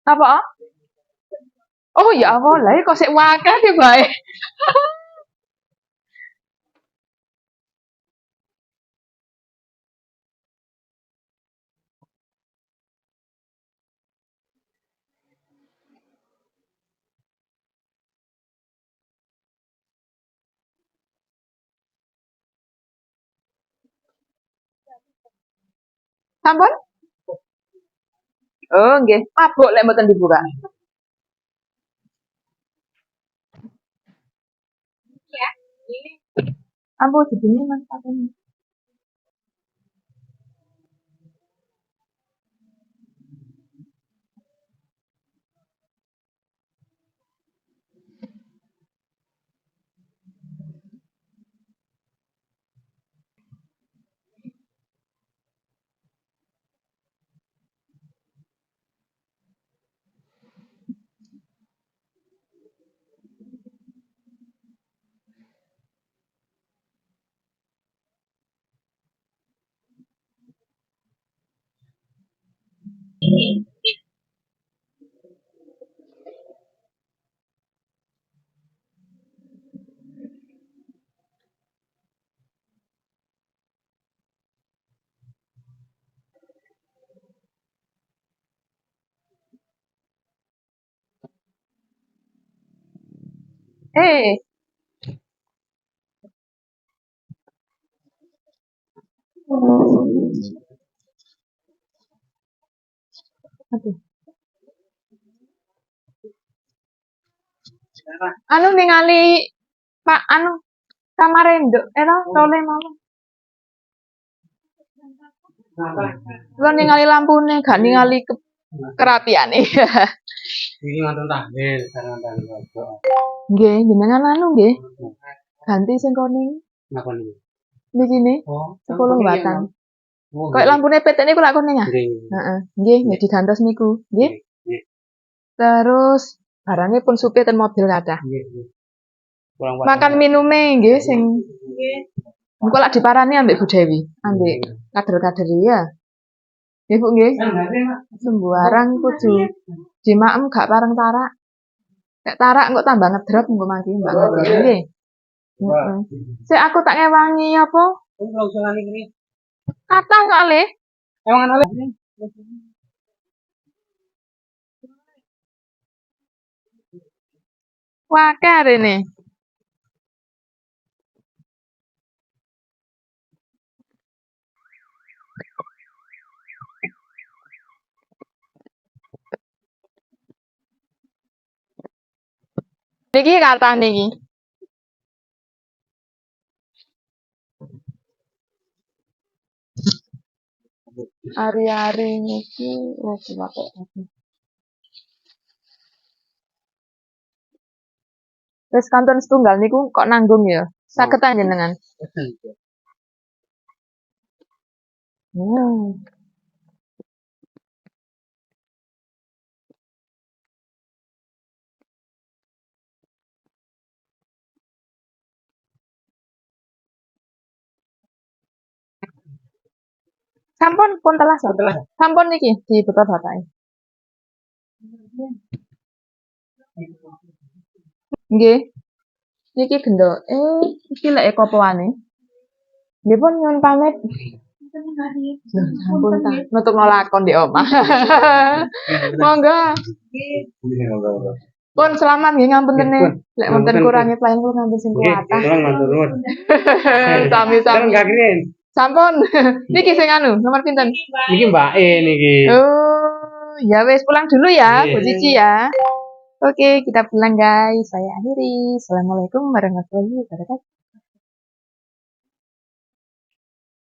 Apa? Oh ya Allah, lah kok sik wakah ki bae. Sampun? Oh nggih, mabuk lek mboten dibuka. Ampun dibeli Mas Paten. Eh, aduh. Anu ningali Pak anu kamare nduk era tole mau. Lo ningali lampune, gak ningali kerapiane. Iki ngoten tahlil, sareng tahlil ojo. Nggih, jenengan anu nggih. Ganti sing koning. Napa niku? Niki ne. Oh, 10 wattan. Oh, Kok lampune PT niku lak kuning ah? nggih. Heeh, nggih, nggih digantos niku, nggih. Nggih, Terus barangnya pun supir ten mobil kathah. nggih, nggih. Kurang Makan minume nggih sing engko lak diparani ambek Bu Dewi, ambek kader-kader ya. Nggih Bu nggih. Sembarang kudu dimaem gak pareng tarak. Nek tarak engko tambah ngedrop engko mangke Mbak nggih. Heeh. Sik aku tak ngewangi apa? Kathah soalé. Emang ana Wakeh rene. Niki kathah niki. Ari-ari niki wis dipakai. Wis kanton setunggal niku kok nanggung ya. Saged panjenengan. Hmm. Sampun pun telas. Sampun niki dibeto bapake. Nggih. Niki gendho. Iki lek kopoane. Nggih pun nyuwun pamit. Sampun ta. Nutupno lakon di omah. Monggo. Pun selamat nggih ngapuntene. Lek wonten kurange pelayan kula ngampun sing kuwatah. Kula matur nuwun. Sami-sami. Sampun. Niki sing anu, nomor pinten? Niki Mbak E niki. Oh, ya wes pulang dulu ya, Bu Cici ya. Oke, kita pulang guys. Saya akhiri. Assalamualaikum warahmatullahi wabarakatuh.